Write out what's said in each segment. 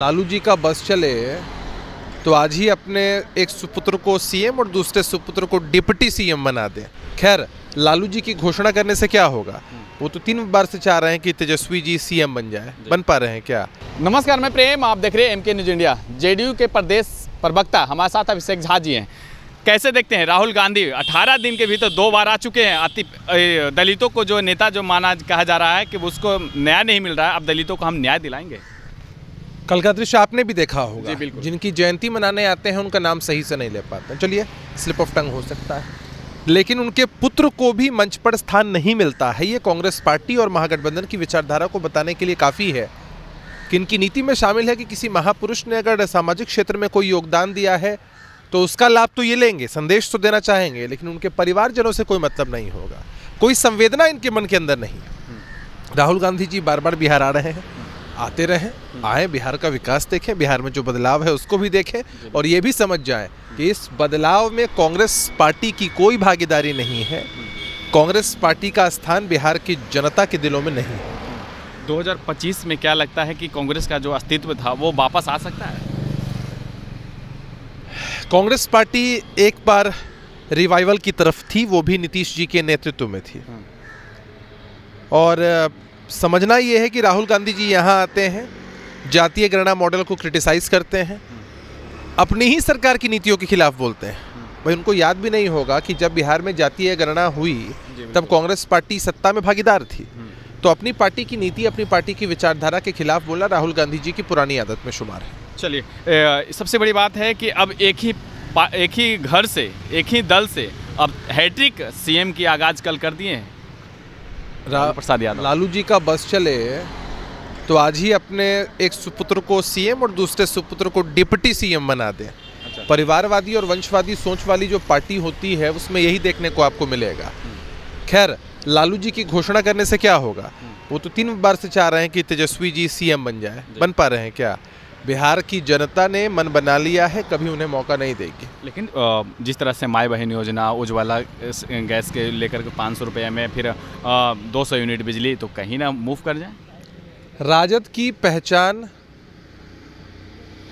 लालू जी का बस चले तो आज ही अपने एक सुपुत्र को सीएम और दूसरे सुपुत्र को डिप्टी सीएम बना दें। खैर, लालू जी की घोषणा करने से क्या होगा? वो तो 3 बार से चाह रहे हैं कि तेजस्वी जी सीएम बन जाए। बन पा रहे हैं क्या? नमस्कार, मैं प्रेम, आप देख रहे हैं एमके न्यूज इंडिया। जेडीयू के प्रदेश प्रवक्ता हमारे साथ अभिषेक झा जी हैं। कैसे देखते हैं राहुल गांधी 18 दिन के भीतर 2 बार आ चुके हैं। दलितों को जो नेता जो माना कहा जा रहा है कि उसको न्याय नहीं मिल रहा है, अब दलितों को हम न्याय दिलाएंगे। कल का दृश्य आपने भी देखा होगा। जी बिल्कुल। जिनकी जयंती मनाने आते हैं उनका नाम सही से नहीं ले पाते। चलिए, स्लिप ऑफ टंग हो सकता है, लेकिन उनके पुत्र को भी मंच पर स्थान नहीं मिलता है। ये कांग्रेस पार्टी और महागठबंधन की विचारधारा को बताने के लिए काफ़ी है कि इनकी नीति में शामिल है कि किसी महापुरुष ने अगर सामाजिक क्षेत्र में कोई योगदान दिया है तो उसका लाभ तो ये लेंगे, संदेश तो देना चाहेंगे, लेकिन उनके परिवारजनों से कोई मतलब नहीं होगा। कोई संवेदना इनके मन के अंदर नहीं है। राहुल गांधी जी बार बार बिहार आ रहे हैं, आते रहें, आए, बिहार का विकास देखें, बिहार में जो बदलाव है उसको भी देखें और ये भी समझ जाएं कि इस बदलाव में कांग्रेस पार्टी की कोई भागीदारी नहीं है। कांग्रेस पार्टी का स्थान बिहार की जनता के दिलों में नहीं है। 2025 में क्या लगता है कि कांग्रेस का जो अस्तित्व था वो वापस आ सकता है? कांग्रेस पार्टी एक बार रिवाइवल की तरफ थी, वो भी नीतीश जी के नेतृत्व में थी। और समझना ये है कि राहुल गांधी जी यहाँ आते हैं, जातीय गणना मॉडल को क्रिटिसाइज करते हैं, अपनी ही सरकार की नीतियों के खिलाफ बोलते हैं। भाई, उनको याद भी नहीं होगा कि जब बिहार में जातीय गणना हुई तब कांग्रेस पार्टी सत्ता में भागीदार थी। तो अपनी पार्टी की नीति, अपनी पार्टी की विचारधारा के खिलाफ बोलना राहुल गांधी जी की पुरानी आदत में शुमार है। चलिए, सबसे बड़ी बात है कि अब एक ही घर से, एक ही दल से अब हैट्रिक सीएम की आगाज कल कर दिए हैं प्रसाद यादव। लालू जी का बस चले तो आज ही अपने एक सुपुत्र को सीएम और दूसरे सुपुत्र को डिप्टी सीएम बना दें। अच्छा। परिवारवादी और वंशवादी सोच वाली जो पार्टी होती है उसमें यही देखने को आपको मिलेगा। खैर, लालू जी की घोषणा करने से क्या होगा? वो तो 3 बार से चाह रहे हैं कि तेजस्वी जी सीएम बन जाए। बन पा रहे हैं क्या? बिहार की जनता ने मन बना लिया है, कभी उन्हें मौका नहीं देगी। लेकिन जिस तरह से माई बहन योजना, उज्ज्वला गैस के लेकर के 500 रुपये में, फिर 200 यूनिट बिजली, तो कहीं ना मूव कर जाए। राजद की पहचान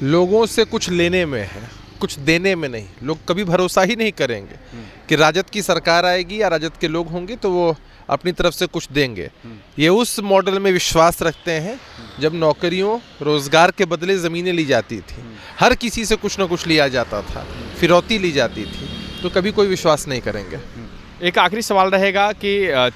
लोगों से कुछ लेने में है, कुछ देने में नहीं। लोग कभी भरोसा ही नहीं करेंगे कि राजद की सरकार आएगी या राजद के लोग होंगे तो वो अपनी तरफ से कुछ देंगे। ये उस मॉडल में विश्वास रखते हैं जब नौकरियों, रोजगार के बदले ज़मीनें ली जाती थी, हर किसी से कुछ ना कुछ लिया जाता था, फिरौती ली जाती थी, तो कभी कोई विश्वास नहीं करेंगे। एक आखिरी सवाल रहेगा कि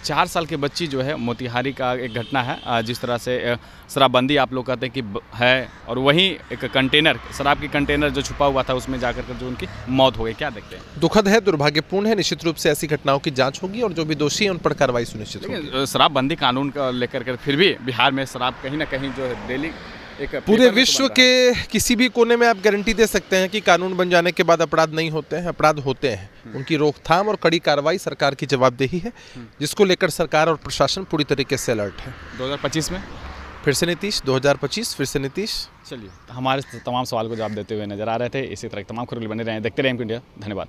4 साल की बच्ची जो है, मोतिहारी का एक घटना है, जिस तरह से शराबबंदी आप लोग कहते हैं कि है, और वहीं एक कंटेनर, शराब की कंटेनर जो छुपा हुआ था उसमें जाकर जो उनकी मौत हो गई, क्या देखते हैं? दुखद है, दुर्भाग्यपूर्ण है। निश्चित रूप से ऐसी घटनाओं की जांच होगी और जो भी दोषी हैं उन पर कार्रवाई सुनिश्चित होगी। शराबबंदी कानून का लेकर के फिर भी बिहार में शराब कहीं ना कहीं जो है डेली पूरे विश्व के किसी भी कोने में आप गारंटी दे सकते हैं कि कानून बन जाने के बाद अपराध नहीं होते हैं। अपराध होते हैं, उनकी रोकथाम और कड़ी कार्रवाई सरकार की जवाबदेही है, जिसको लेकर सरकार और प्रशासन पूरी तरीके से अलर्ट है। 2025 में फिर से नीतीश, 2025 फिर से नीतीश। चलिए, हमारे तमाम सवाल को जवाब देते हुए नजर आ रहे थे। इसी तरह तमाम खबरें बने रहे, देखते रहे एमके इंडिया। धन्यवाद।